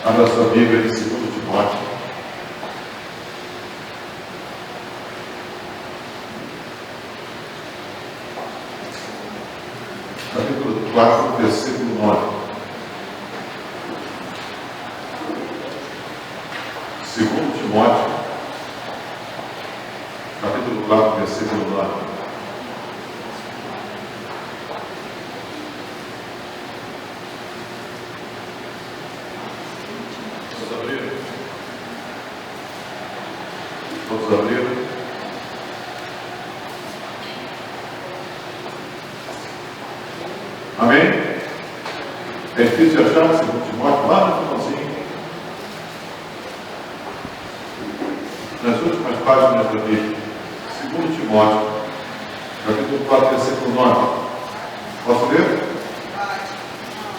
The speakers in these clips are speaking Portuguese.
Abra sua Bíblia em 2 Timóteo. Capítulo 4, versículo 9. 2 Timóteo, capítulo 4, versículo 9. Todos abriram? Amém? É difícil de achar 2 Timóteo lá no finalzinho. Nas últimas páginas da Bíblia. 2 Timóteo, capítulo 4, versículo 9. Posso ler?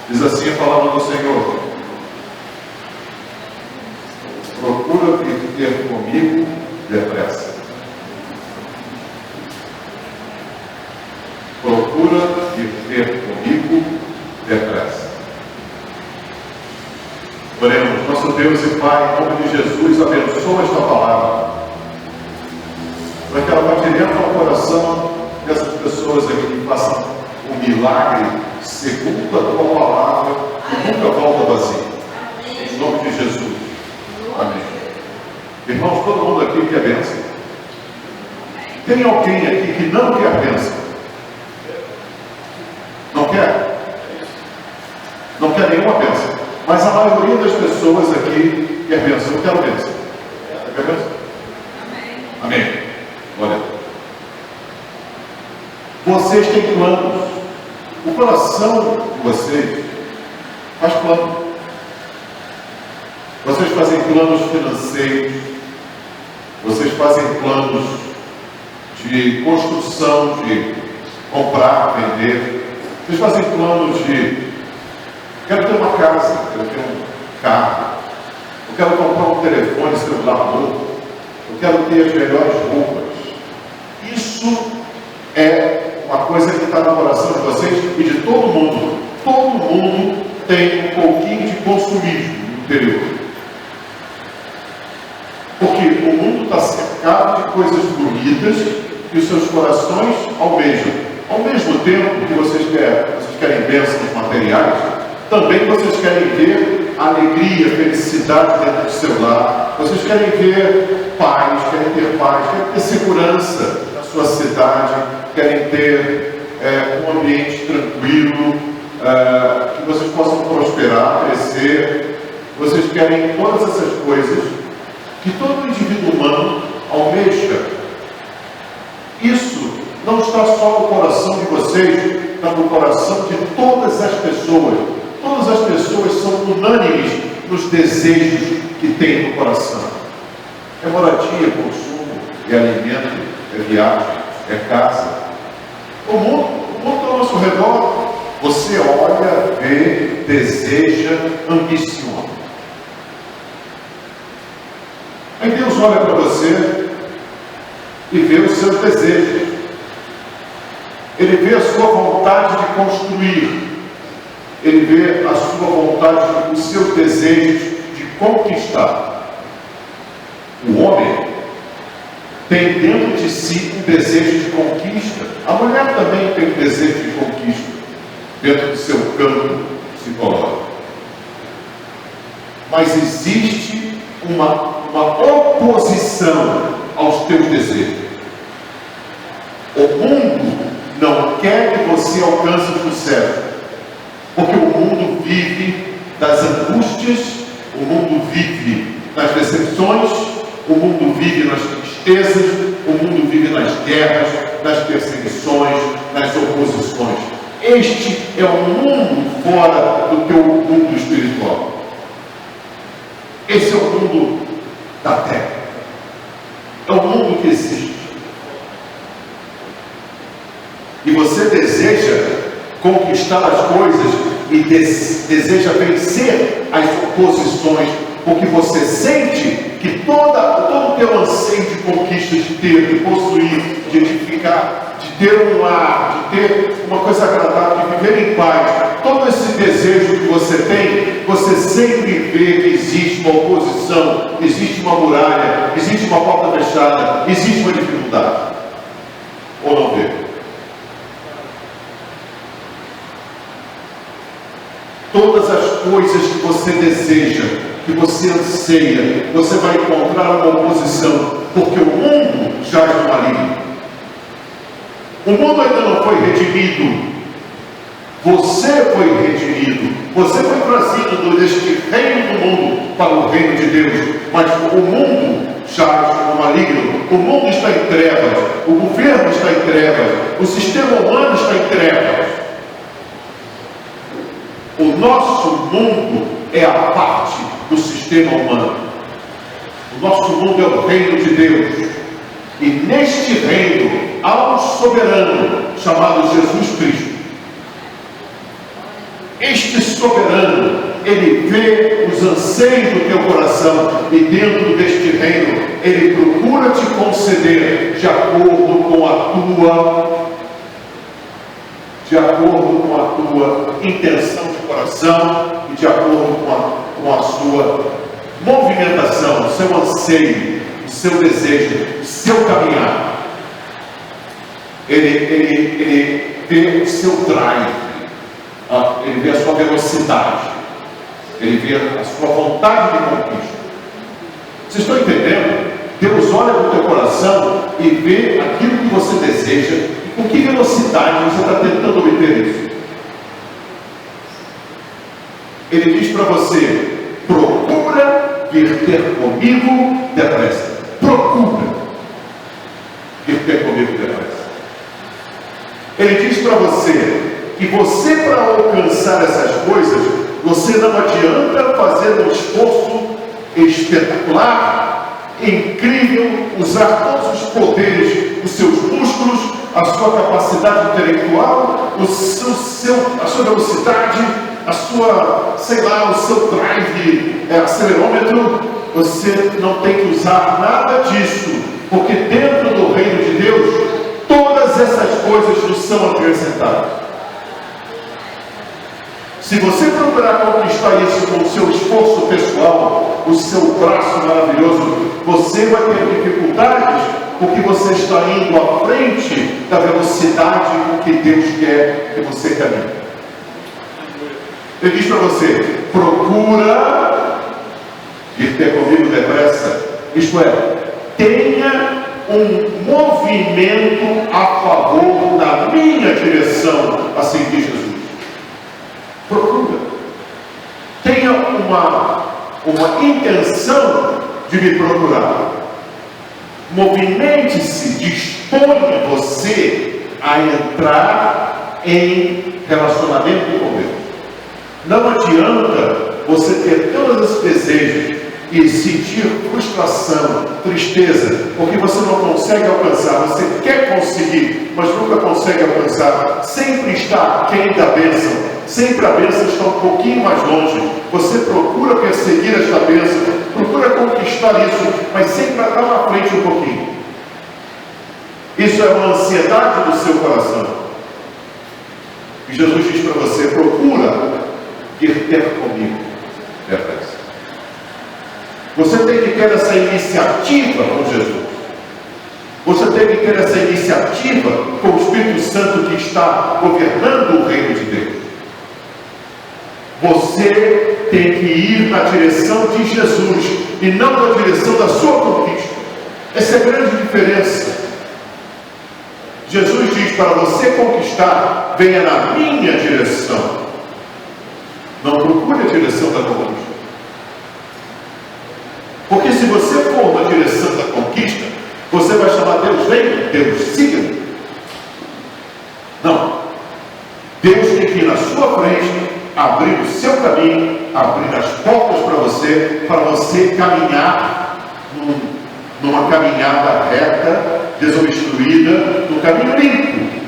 Diz assim a palavra do Senhor: procura vir ter comigo depressa. Procura vir ter comigo depressa. Oremos. Nosso Deus e Pai, em nome de Jesus, abençoa esta palavra, para que ela vá direto ao coração dessas pessoas aqui, que façam um milagre segundo a tua palavra, que nunca volta vazia. Em nome de Jesus. Amém. Irmãos, todo mundo aqui quer bênção. Tem alguém aqui que não quer bênção? Não quer? Não quer nenhuma bênção. Mas a maioria das pessoas aqui quer bênção. Eu quero bênção. Você quer bênção? Amém. Amém. Olha. Vocês têm planos. O coração de vocês faz plano. Vocês fazem planos financeiros. Vocês fazem planos de construção, de comprar, vender. Vocês fazem planos de: quero ter uma casa, quero ter um carro, eu quero comprar um telefone celular novo, eu quero ter as melhores roupas. Isso é uma coisa que está no coração de vocês e de todo mundo. Todo mundo tem um pouquinho de consumismo no interior. Porque o mundo está cercado de coisas bonitas que os seus corações almejam. Ao mesmo tempo que vocês querem bênçãos materiais, também vocês querem ver alegria, felicidade dentro do seu lar. Vocês querem ver paz, querem ter segurança na sua cidade, querem ter um ambiente tranquilo, que vocês possam prosperar, crescer. Vocês querem todas essas coisas que todo indivíduo humano almeja. Isso não está só no coração de vocês, está no coração de todas as pessoas. Todas as pessoas são unânimes nos desejos que têm no coração. É moradia, é consumo, é alimento, é viagem, é casa. O mundo ao nosso redor, você olha, vê, deseja, ambiciona. Aí Deus olha para você e vê os seus desejos. Ele vê a sua vontade de construir. Ele vê a sua vontade, os seus desejos de conquistar. O homem tem dentro de si um desejo de conquista. A mulher também tem um desejo de conquista dentro do seu campo psicológico. Mas existe uma oposição aos teus desejos. O mundo não quer que você alcance o sucesso, porque o mundo vive das angústias, o mundo vive nas decepções, o mundo vive nas tristezas, o mundo vive nas guerras, nas perseguições, nas oposições. Este é o mundo fora do teu mundo espiritual. Esse é o mundo da terra. É o mundo que existe. E você deseja conquistar as coisas e deseja vencer as oposições, porque você sente que todo o teu anseio de conquista, de ter, de possuir, de edificar, de ter um lar, de ter uma coisa agradável, de viver em paz, todo esse desejo que você tem, você sempre vê que existe uma oposição, existe uma muralha, existe uma porta fechada, existe uma dificuldade. Ou não vê? Todas as coisas que você deseja, que você anseia, você vai encontrar uma oposição, porque o mundo jaz no maligno. O mundo ainda não foi redimido. Você foi redimido. Você foi trazido deste reino do mundo para o reino de Deus. Mas o mundo jaz no maligno. O mundo está em trevas. O governo está em trevas. O sistema humano está em trevas. O nosso mundo é a parte do sistema humano. O nosso mundo é o reino de Deus. E neste reino há um soberano chamado Jesus Cristo. Este soberano, ele vê os anseios do teu coração e dentro deste reino, ele procura te conceder de acordo com a tua intenção de coração e de acordo com a sua movimentação, o seu anseio, o seu desejo, o seu caminhar. Ele vê o seu drive. Ele vê a sua velocidade, ele vê a sua vontade de conquista. Vocês estão entendendo? Deus olha para o teu coração e vê aquilo que você deseja e com que velocidade você está tentando obter isso. Ele diz para você: procura vir ter comigo depressa. Procura vir ter comigo depressa. Ele diz para você que você, para alcançar essas coisas, você não adianta fazer um esforço espetacular, incrível, usar todos os poderes dos seus músculos, a sua capacidade intelectual, a sua velocidade, o seu drive, acelerômetro. Você não tem que usar nada disso, porque dentro do reino de Deus, todas essas coisas nos são acrescentadas. Se você procurar conquistar isso com o seu esforço pessoal, o seu braço maravilhoso, você vai ter dificuldades, porque você está indo à frente da velocidade com que Deus quer que você caminhe. Ele diz para você: procura vir ter comigo depressa. Isto é, tenha um movimento a favor da minha direção, assim diz Jesus. Procura. Tenha uma intenção de me procurar. Movimente-se, disponha você a entrar em relacionamento com Deus. Não adianta você ter todos esses desejos e sentir frustração, tristeza, porque você não consegue alcançar. Você quer conseguir, mas nunca consegue alcançar. Sempre está aquém da bênção. Sempre a bênção está um pouquinho mais longe. Você procura perseguir esta bênção, procura conquistar isso, mas sempre está na frente um pouquinho. Isso é uma ansiedade do seu coração. E Jesus diz para você: procura vir ter comigo depressa. Você tem que ter essa iniciativa com Jesus. Você tem que ter essa iniciativa com o Espírito Santo que está governando o reino de Deus. Você tem que ir na direção de Jesus e não na direção da sua conquista. Essa é a grande diferença. Jesus diz: para você conquistar, venha na minha direção. Não procure a direção da conquista. Porque se você for na direção da conquista, você vai chamar Deus: vem, Deus, siga. Não. Deus tem que ir na sua frente, abrir o seu caminho, abrir as portas para você caminhar numa caminhada reta, desobstruída, no caminho limpo.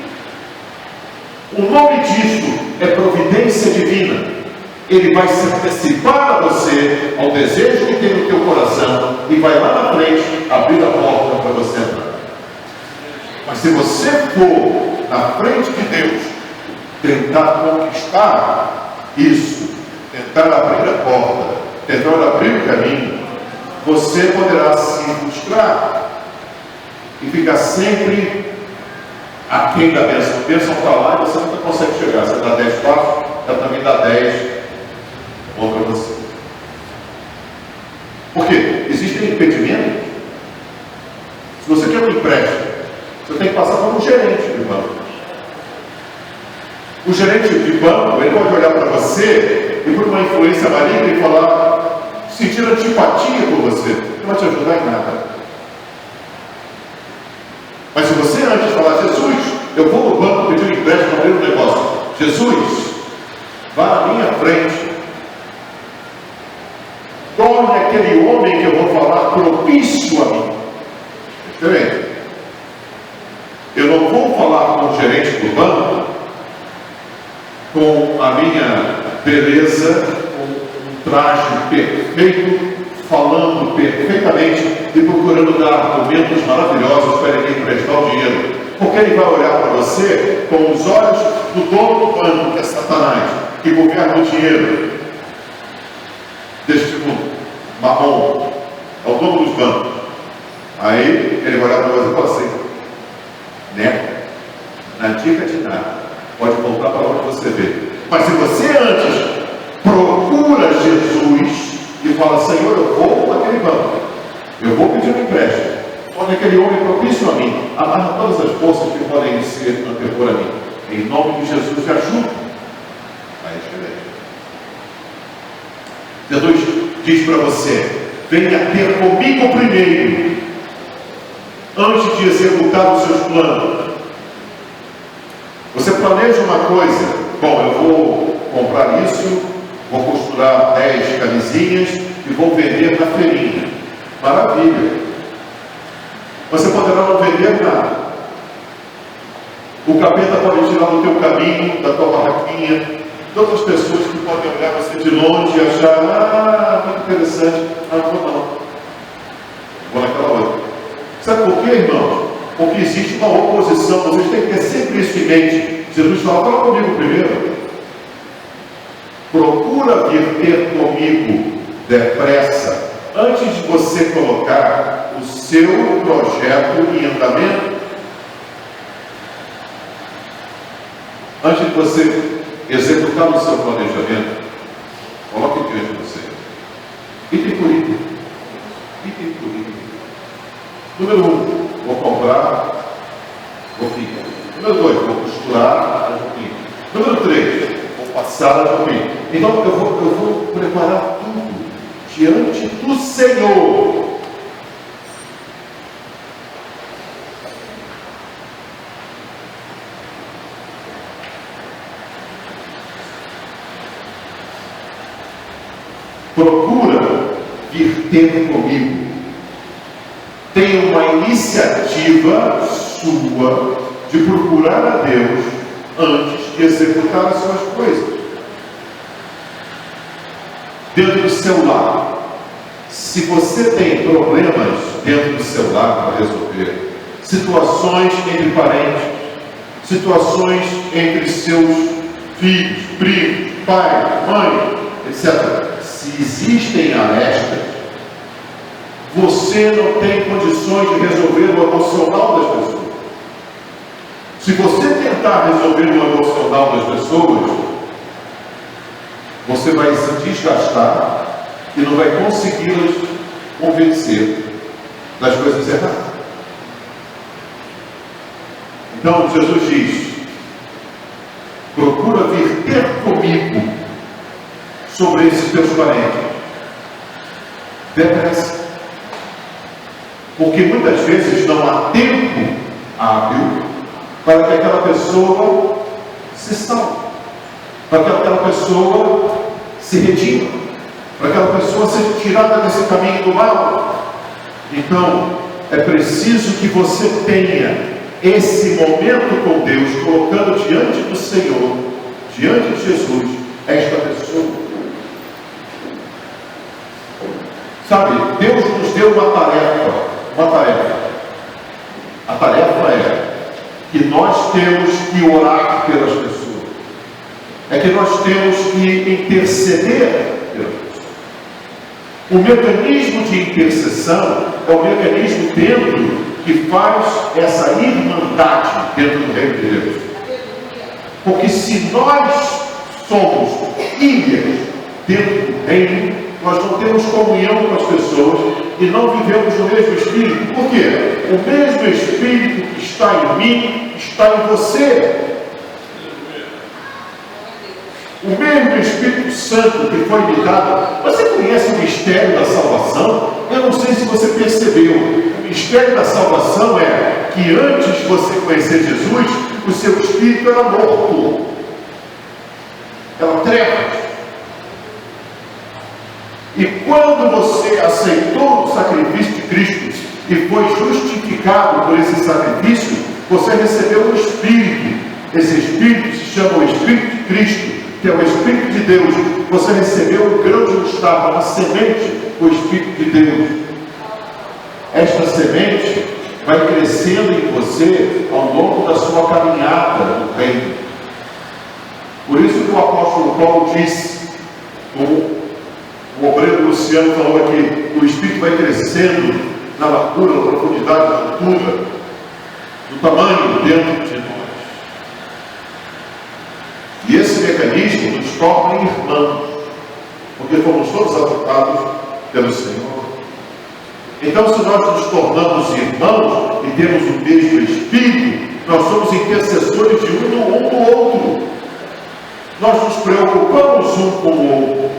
O nome disso é providência divina. Ele vai se antecipar a você, ao desejo que tem no teu coração, e vai lá na frente abrir a porta para você entrar. Mas se você for na frente de Deus, tentar conquistar isso, tentar abrir a porta, tentar abrir o caminho, você poderá se frustrar e ficar sempre aquém da bênção. A bênção está lá e você nunca consegue chegar. Você dá 10 passos, ela também dá 10 contra você. Por quê? Existem impedimentos. Se você quer um empréstimo, você tem que passar por um gerente de banco. O gerente de banco, ele pode olhar para você e por uma influência maligna e falar, sentir antipatia por você. Não vai te ajudar em nada. Mas se você antes falar, Jesus, eu vou no banco pedir um empréstimo, abrir um negócio. Jesus, vá na minha frente. Torne aquele homem que eu vou falar propício a mim. Diferente. Eu não vou falar com o gerente do banco com a minha beleza, com um traje perfeito, falando perfeitamente e procurando dar argumentos maravilhosos para ele emprestar o dinheiro. Porque ele vai olhar para você com os olhos do dono do banco, que é Satanás, que governa o dinheiro deste mundo. Mamon é o dono dos bancos. Aí ele vai olhar para você e fala assim, né? Na dica de nada. Pode voltar para onde você vê. Mas se você antes procura Jesus e fala, Senhor, eu vou naquele banco, eu vou pedir um empréstimo, torne aquele homem propício a mim, amarra todas as forças que podem ser anterior a mim, em nome de Jesus, te ajuda. Aí é diferente. Jesus diz para você, venha ter comigo primeiro, antes de executar os seus planos. Você planeja uma coisa, bom, eu vou comprar isso, vou costurar 10 camisinhas e vou vender na feirinha. Maravilha. Você poderá não vender nada. O capeta pode tirar do teu caminho, da tua barraquinha, de outras pessoas que podem olhar você de longe e achar, muito interessante, não. Vou naquela outra. Sabe por quê, irmão? Porque existe uma oposição, vocês têm que ter sempre isso em mente. Jesus fala comigo primeiro. Procura vir ter comigo depressa, antes de você colocar o seu projeto em andamento, antes de você executar o seu planejamento, coloque diante de você. Item por item. Item por item. Número 1, vou comprar roupinha. Número 2, vou costurar a roupinha. Número 3, vou passar a roupinha. Então eu vou preparar tudo diante do Senhor. Procura vir ter comigo. Tem uma iniciativa sua de procurar a Deus antes de executar as suas coisas. Dentro do seu lar, se você tem problemas dentro do seu lar para resolver, situações entre parentes, situações entre seus filhos, primos, pai, mãe, etc. Se existem arestas, você não tem condições de resolver o emocional das pessoas. Se você tentar resolver o emocional das pessoas, você vai se desgastar e não vai consegui-las convencer das coisas erradas. Então Jesus diz, procura vir ter comigo sobre esses teus parentes. Depressa. Porque muitas vezes não há tempo hábil para que aquela pessoa se salve, para que aquela pessoa se redima, para que aquela pessoa seja tirada desse caminho do mal. Então, é preciso que você tenha esse momento com Deus, colocando diante do Senhor, diante de Jesus, esta pessoa. Sabe, Deus nos deu uma tarefa. A tarefa é que nós temos que orar pelas pessoas. é que nós temos que interceder pela pessoa. O mecanismo de intercessão é o mecanismo dentro que faz essa irmandade dentro do reino de Deus. Porque se nós somos ilhas dentro do reino, nós não temos comunhão com as pessoas e não vivemos o mesmo Espírito. Por quê? O mesmo Espírito que está em mim está em você. O mesmo Espírito Santo que foi me dado. Você conhece o mistério da salvação? Eu não sei se você percebeu. O mistério da salvação é que antes de você conhecer Jesus, o seu espírito era morto. Era trevas. E quando você aceitou o sacrifício de Cristo e foi justificado por esse sacrifício, você recebeu o Espírito. Esse Espírito se chama o Espírito de Cristo, que é o Espírito de Deus. Você recebeu o grão de mostarda, uma semente, o Espírito de Deus. Esta semente vai crescendo em você ao longo da sua caminhada no reino. Por isso que o apóstolo Paulo disse, como o obreiro Luciano falou aqui, o Espírito vai crescendo na largura, na profundidade, na altura, no tamanho dentro de nós. E esse mecanismo nos torna irmãos, porque fomos todos adotados pelo Senhor. Então, se nós nos tornamos irmãos e temos o mesmo Espírito, nós somos intercessores de um do outro. Nós nos preocupamos um com o outro.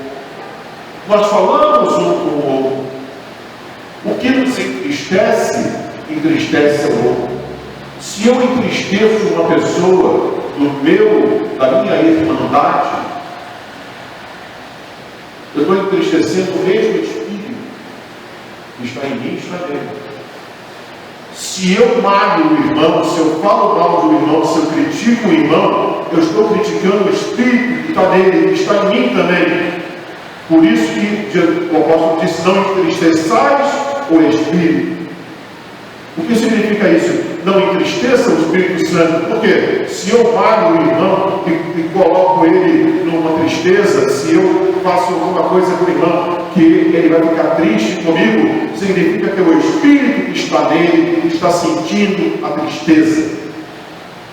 Nós falamos um com o outro. O que nos entristece, entristece o outro. Se eu entristeço uma pessoa da minha irmandade, eu estou entristecendo o mesmo Espírito que está em mim, está nele. Se eu malho o irmão, se eu falo mal do irmão, se eu critico o irmão, eu estou criticando o Espírito que está nele, que está em mim também. Por isso que o apóstolo disse, não entristeçais o Espírito. O que significa isso? Não entristeça o Espírito Santo. Por quê? Se eu malho o irmão e coloco ele numa tristeza, se eu faço alguma coisa com o irmão que ele vai ficar triste comigo, significa que o Espírito que está nele está sentindo a tristeza.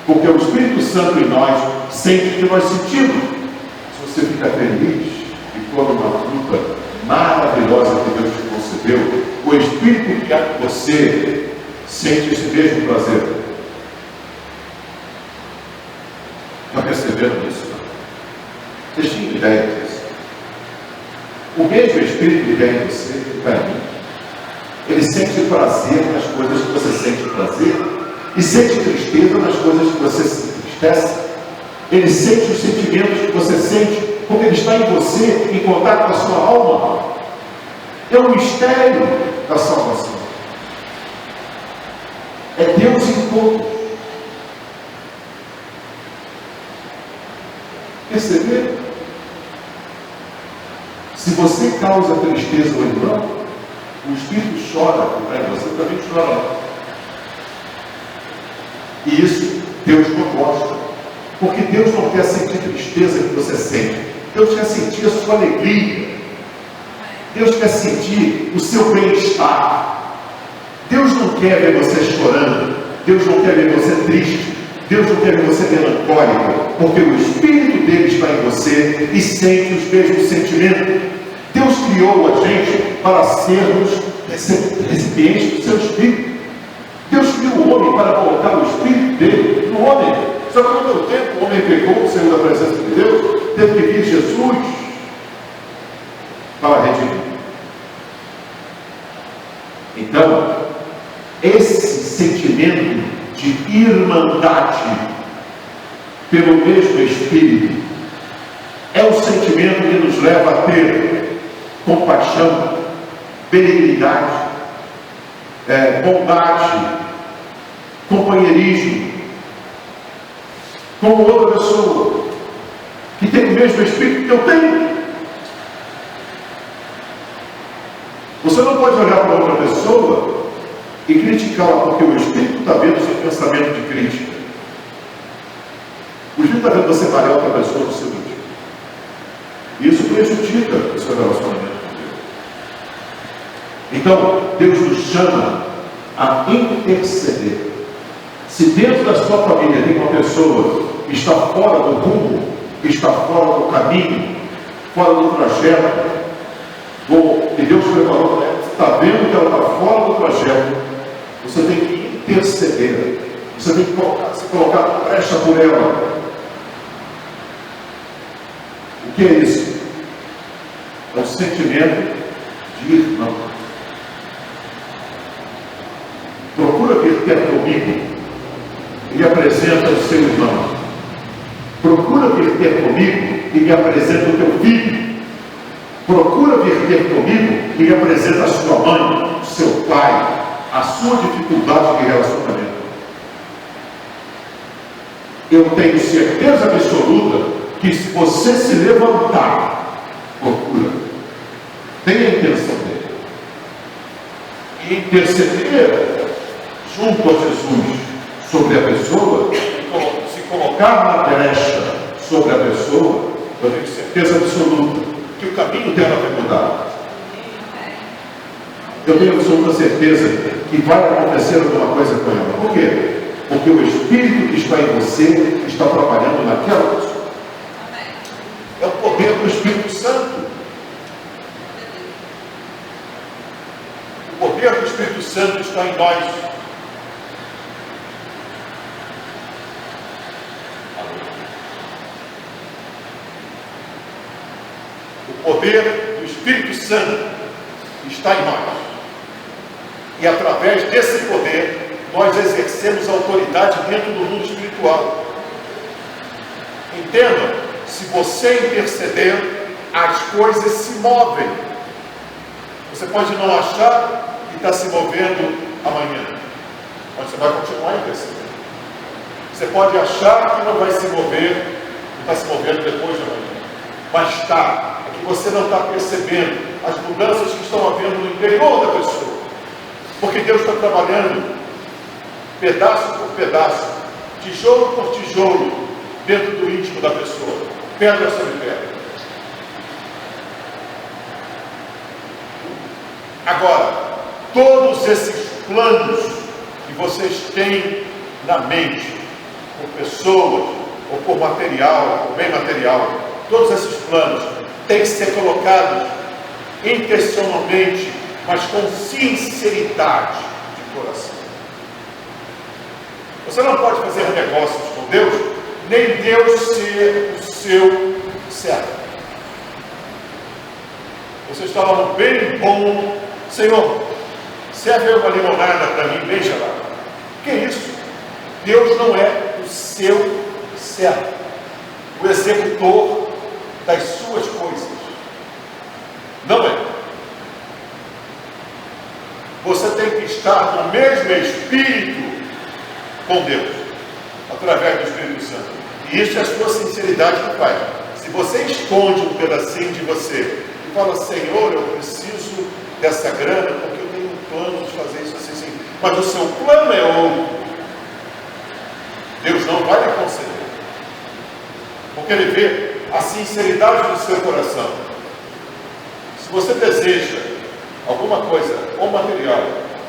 Porque o Espírito Santo em nós sente o que nós sentimos. Se você fica feliz e come uma fruta maravilhosa que Deus te concedeu, o Espírito que há em você sente esse mesmo prazer. Já perceberam isso? Vocês tinham ideia disso? O mesmo Espírito que tem em você, que está em mim, ele sente prazer nas coisas que você sente prazer e sente tristeza nas coisas que você se entristece. Ele sente os sentimentos que você sente, porque ele está em você, em contato com a sua alma. É o mistério da salvação. É Deus em todos. Perceberam? Se você causa tristeza ao irmão, o Espírito chora, você também chora. E isso Deus não gosta. Porque Deus não quer sentir tristeza que você sente. Deus quer sentir a sua alegria. Deus quer sentir o seu bem-estar. Deus não quer ver você chorando. Deus não quer ver você triste. Deus não quer ver você melancólico. Porque o Espírito dele está em você e sente os mesmos sentimentos. Deus criou a gente para sermos recipientes do seu Espírito. Deus criou o homem para colocar o Espírito dele no homem. Só que no meu tempo o homem pecou, saiu da presença de Deus, teve que vir Jesus para redimir. Então, esse sentimento de irmandade pelo mesmo Espírito é o sentimento que nos leva a ter compaixão, benignidade, bondade, companheirismo, como outra pessoa que tem o mesmo Espírito que eu tenho. Você não pode olhar para outra pessoa e criticá-la, porque o Espírito está vendo o seu pensamento de crítica. O Espírito está vendo você malhar outra pessoa no seu íntimo. prejudica o seu relacionamento com Deus. Então, Deus nos chama a interceder. Se dentro da sua família tem uma pessoa que está fora do rumo, que está fora do caminho, fora do trajeto, que Deus preparou para ela, você está vendo que ela está fora do trajeto, você tem que interceder, você tem que se colocar na brecha por ela. O que é isso? É o sentimento de irmão. Procura vir ter comigo e me apresenta o seu irmão. Procura vir ter comigo e me apresenta o teu filho. Procura vir ter comigo e me apresenta a sua mãe, o seu pai, a sua dificuldade de relacionamento. Eu tenho certeza absoluta que se você se levantar, procura, tenha a intenção dele. E interceder junto a Jesus sobre a pessoa, se colocar na brecha sobre a pessoa, eu tenho certeza absoluta que o caminho dela vai mudar. Eu tenho absoluta certeza que vai acontecer alguma coisa com ela. Por quê? Porque o Espírito que está em você está trabalhando naquela pessoa. É o poder do Espírito Santo. O poder do Espírito Santo está em nós. O poder do Espírito Santo está em nós. E através desse poder, nós exercemos autoridade dentro do mundo espiritual. Entenda, se você interceder, as coisas se movem. Você pode não achar que está se movendo amanhã, mas você vai continuar intercedendo. Você pode achar que não vai se mover, que está se movendo depois de amanhã, mas está. É que você não está percebendo as mudanças que estão havendo no interior da pessoa. Porque Deus está trabalhando pedaço por pedaço, tijolo por tijolo, dentro do íntimo da pessoa, pedra sobre pedra. Agora, todos esses planos que vocês têm na mente, por pessoas, ou por material, por bem material, todos esses planos têm que ser colocados intencionalmente, mas com sinceridade de coração. Você não pode fazer negócios com Deus, nem Deus ser o seu servo. Você está lá bem bom, Senhor, serve uma limonada para mim, bem gelada. Que isso? Deus não é o seu servo, o executor das suas coisas. Não é. Você tem que estar no mesmo espírito com Deus, através do Espírito Santo. E isso é a sua sinceridade que faz. Se você esconde um pedacinho de você e fala, Senhor, eu preciso dessa grana porque eu tenho um plano de fazer isso assim, assim. Mas o seu plano é outro. Deus não vai lhe conceder. Porque Ele vê a sinceridade do seu coração. Se você deseja alguma coisa, ou material,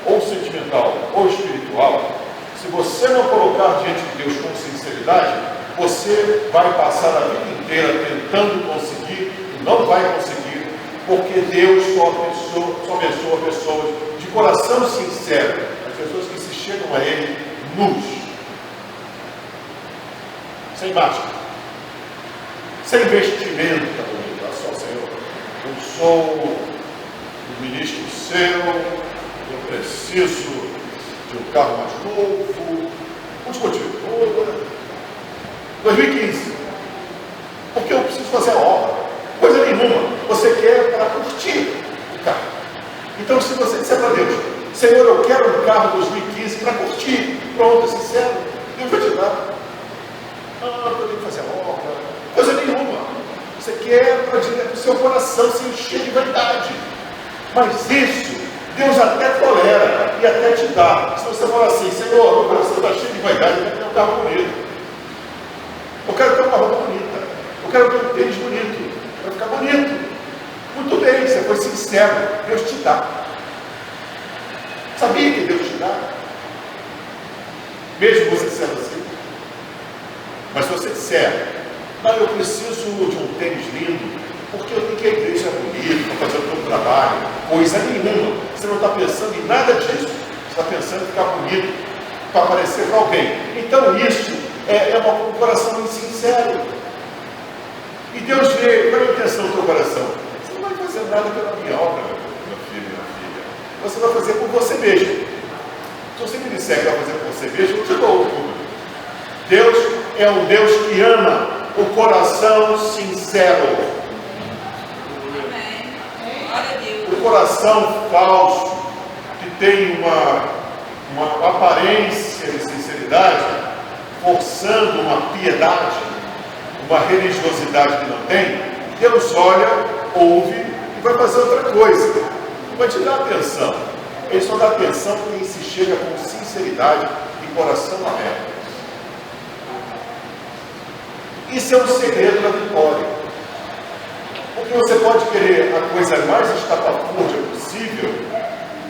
ou sentimental, ou espiritual, se você não colocar diante de Deus com sinceridade, você vai passar a vida inteira tentando conseguir e não vai conseguir, porque Deus só abençoa pessoas de coração sincero, as pessoas que se chegam a Ele nus, sem máscara, sem vestimenta bonita. Só, Senhor, eu sou um ministro seu, eu preciso de um carro mais novo. Muitos motivos. 2015. Porque eu preciso fazer a obra. Coisa nenhuma. Você quer para curtir o carro. Então, se você disser para Deus, Senhor, eu quero um carro 2015 para curtir. Pronto, sincero. Deus vai te dar. Eu tenho que fazer a obra. Coisa nenhuma. Você quer para o seu coração se encher de vaidade. Mas isso Deus até tolera e até te dá. Se você falar assim, Senhor, meu coração está cheio de vaidade, eu quero ter um carro bonito. Eu quero ter uma roupa bonita. Eu quero ter um tênis bonito. Vai ficar bonito. dá. Sabia que Deus te dá? Mesmo você sendo assim. Mas se você disser, não, eu preciso de um tênis lindo, porque eu tenho que ir à igreja bonita, para fazer o meu trabalho, coisa nenhuma. Você não está pensando em nada disso. Você está pensando em ficar bonito para aparecer para alguém. Então isso é um coração insincero. E Deus vê, qual é a intenção do teu coração? Você não vai fazer nada pela minha obra, meu filho, minha filha. Você vai fazer por você mesmo. Se você me disser que vai fazer por você mesmo, eu te dou tudo. Deus é um Deus que ama o coração sincero. Amém. Glória a Deus. O coração falso, que tem uma aparência de sinceridade, forçando uma piedade, uma religiosidade que não tem, Deus olha, ouve e vai fazer outra coisa. Não vai te dar atenção. Ele só dá atenção quem se chega com sinceridade e coração aberto. Isso é um segredo da vitória. Porque você pode querer a coisa mais estapafúrdia possível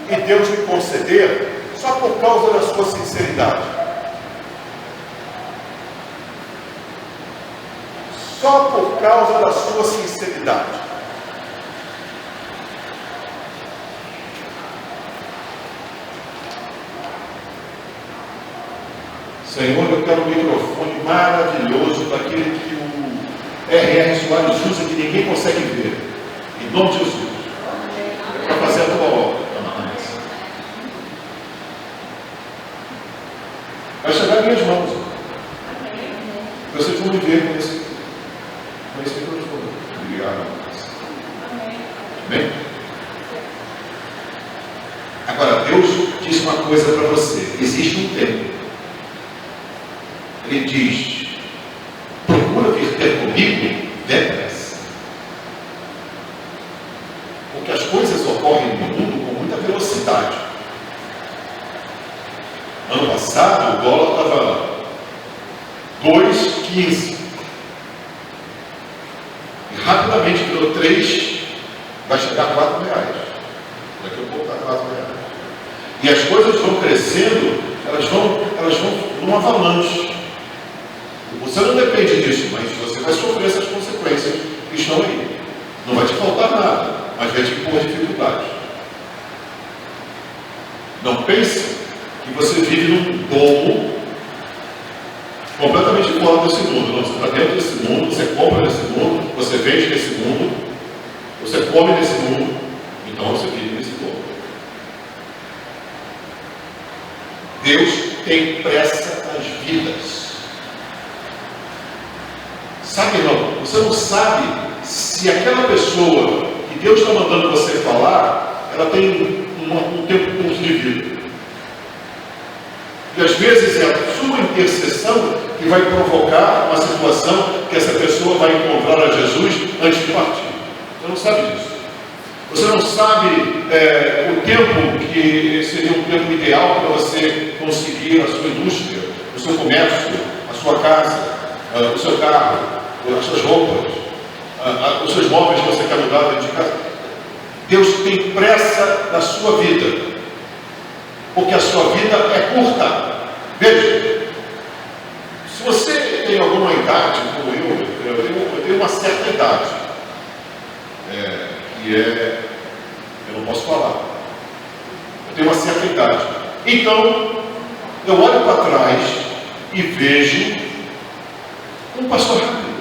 e Deus lhe conceder só por causa da sua sinceridade. Só por causa da sua sinceridade. Senhor, eu quero um microfone maravilhoso daquele que o R.R. Soares usa, que ninguém consegue ver. Em nome de Jesus. Para fazer a tua obra. Vai chegar em minhas mãos. Vocês vão me ver com esse microfone. Obrigado. Amém? Agora, Deus diz uma coisa para você. Existe um tempo. Ele diz, procura vir ter comigo depressa. Porque as coisas ocorrem no mundo com muita velocidade. Ano passado, o dólar estava 2,15. E rapidamente virou 3, vai chegar a R$4. Daqui a pouco está R$4. E as coisas vão crescendo, elas vão numa avalanche. Você não depende disso, mas você vai sofrer essas consequências que estão aí. Não vai te faltar nada, mas vai te impor dificuldades. Não pense que você vive num domo completamente fora desse mundo. Não, você está dentro desse mundo, você compra nesse mundo, você vende nesse mundo, você come nesse mundo, então você vive nesse domo. Deus tem pressa nas vidas. Sabe não? Você não sabe se aquela pessoa que Deus está mandando você falar, ela tem um tempo curto de vida. E às vezes é a sua intercessão que vai provocar uma situação que essa pessoa vai encontrar a Jesus antes de partir. Você não sabe disso. Você não sabe o tempo que seria um tempo ideal para você conseguir a sua indústria, o seu comércio, a sua casa, o seu carro, as suas roupas, os seus móveis que você quer mudar dentro de casa. Deus tem pressa na sua vida, porque a sua vida é curta. Veja, se você tem alguma idade, como eu tenho uma certa idade, eu não posso falar, eu tenho uma certa idade, então eu olho para trás e vejo um pastor rápido.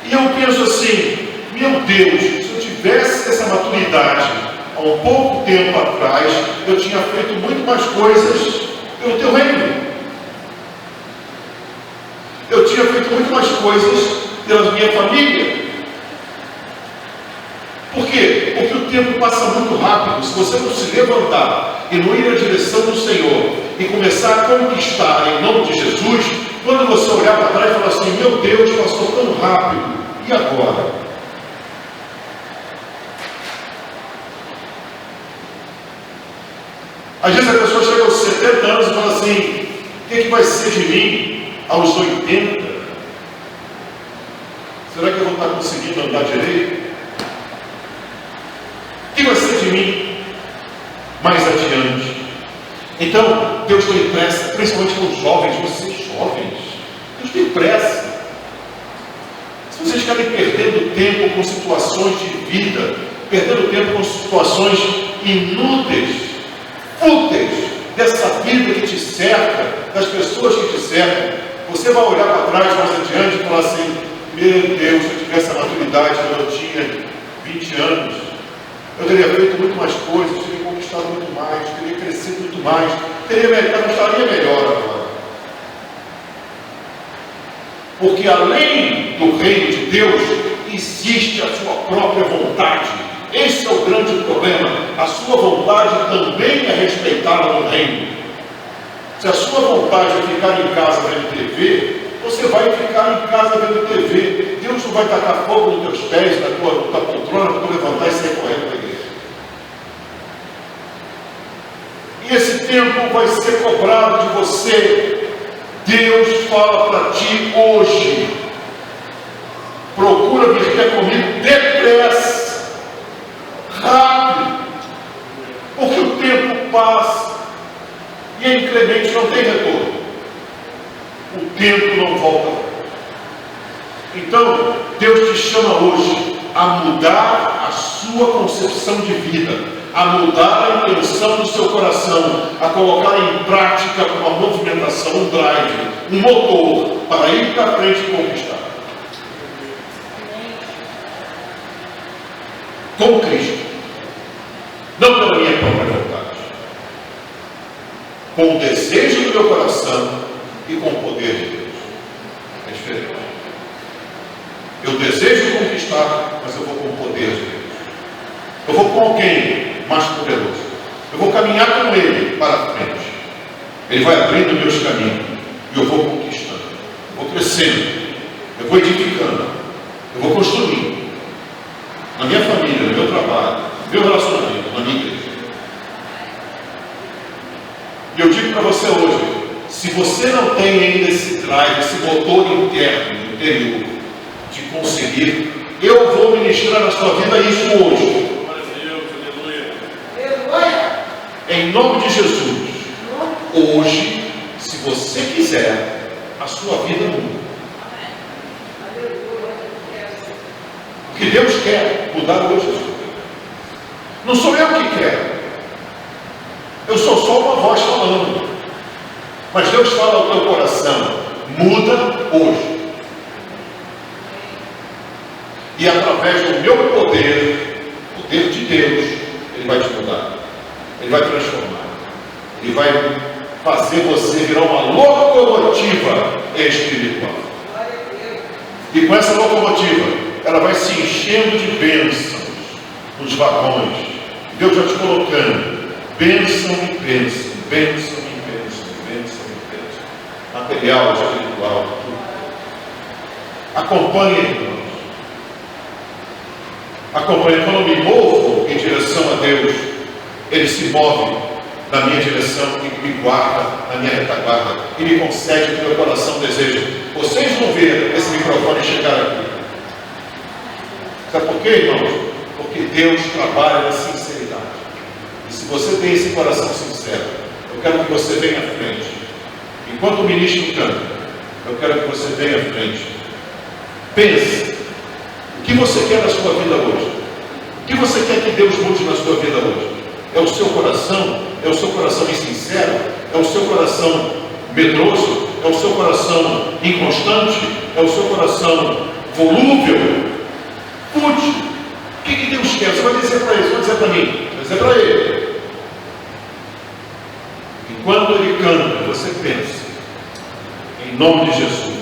E eu penso assim, meu Deus, se eu tivesse essa maturidade há um pouco tempo atrás, eu tinha feito muito mais coisas pelo teu reino. Eu tinha feito muito mais coisas pela minha família. Por quê? Porque o tempo passa muito rápido. Se você não se levantar e não ir na direção do Senhor e começar a conquistar em nome de Jesus, quando você olhar para trás e falar assim, meu Deus, passou tão rápido, e agora? Às vezes a pessoa chega aos 70 anos e fala assim, o que vai ser de mim aos 80? Será que eu vou estar conseguindo andar direito? de mim mais adiante. Então, Deus tem pressa, principalmente com os jovens, vocês jovens, Deus tem pressa. Se vocês ficarem perdendo tempo com situações de vida, perdendo tempo com situações inúteis, fúteis, dessa vida que te cerca, das pessoas que te cercam, você vai olhar para trás mais adiante e falar assim: meu Deus, se eu tivesse a maturidade que eu tinha 20 anos, eu teria feito muito mais coisas, teria conquistado muito mais, teria crescido muito mais, estaria melhor agora. Porque além do reino de Deus, existe a sua própria vontade. Esse é o grande problema. A sua vontade também é respeitada no reino. Se a sua vontade é ficar em casa vendo TV, você vai ficar em casa vendo TV. Deus não vai tacar fogo nos teus pés, na tua poltrona, para tu levantar e sair correndo para a igreja. E esse tempo vai ser cobrado de você. Deus fala para ti hoje: procura vir ter comigo depressa, rápido, porque o tempo passa e é inclemente, não tem retorno. O tempo não volta. Então, Deus te chama hoje a mudar a sua concepção de vida, a mudar a intenção do seu coração, a colocar em prática uma movimentação, um drive, um motor para ir para frente e conquistar. Com Cristo, não pela minha própria vontade, com o desejo do meu coração e com o poder de Deus. É diferente. Eu desejo conquistar, mas eu vou com o poder de Deus. Eu vou com alguém mais poderoso. Eu vou caminhar com Ele para frente. Ele vai abrindo meus caminhos e eu vou conquistando. Eu vou crescendo. Eu vou edificando. Eu vou construindo. Na minha família, no meu trabalho, no meu relacionamento, na minha igreja. E eu digo para você hoje: se você não tem ainda esse drive, esse motor interno, interior, de conseguir, eu vou ministrar na sua vida isso hoje. Em nome de Jesus. Hoje, se você quiser, a sua vida muda. O que Deus quer mudar hoje. Não sou eu que quero. Eu sou só uma voz falando. Mas Deus fala ao teu coração: muda hoje. E através do meu poder, o poder de Deus, Ele vai te mudar. Ele vai transformar. Ele vai fazer você virar uma locomotiva espiritual. E com essa locomotiva, ela vai se enchendo de bênçãos nos vagões. Deus já te colocando bênção em bênção, bênção em bênção, bênção em bênção. Material, espiritual, tudo. Acompanhe, irmãos. Acompanhe. Quando eu me movo em direção a Deus, Ele se move na minha direção e me guarda na minha retaguarda e me concede o que meu coração deseja. Vocês vão ver esse microfone chegar aqui. Sabe por quê, irmãos? Porque Deus trabalha na sinceridade. E se você tem esse coração sincero, eu quero que você venha à frente. Enquanto o ministro canta, eu quero que você venha à frente. Pense: o que você quer na sua vida hoje? O que você quer que Deus mude na sua vida hoje? É o seu coração? É o seu coração insincero? É o seu coração medroso? É o seu coração inconstante? É o seu coração volúvel? Mude. O que Deus quer? Você vai dizer para ele, você vai dizer para mim, vai dizer para ele. Enquanto ele canta, você pensa: em nome de Jesus.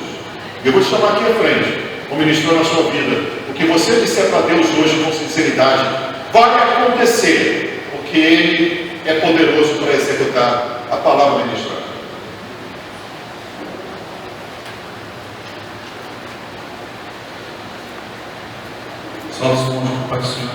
Eu vou te chamar aqui à frente, vou ministrar na sua vida. O que você disser para Deus hoje com sinceridade vai acontecer, porque Ele é poderoso para executar a palavra ministrada. Salve os irmãos, Pai do Senhor.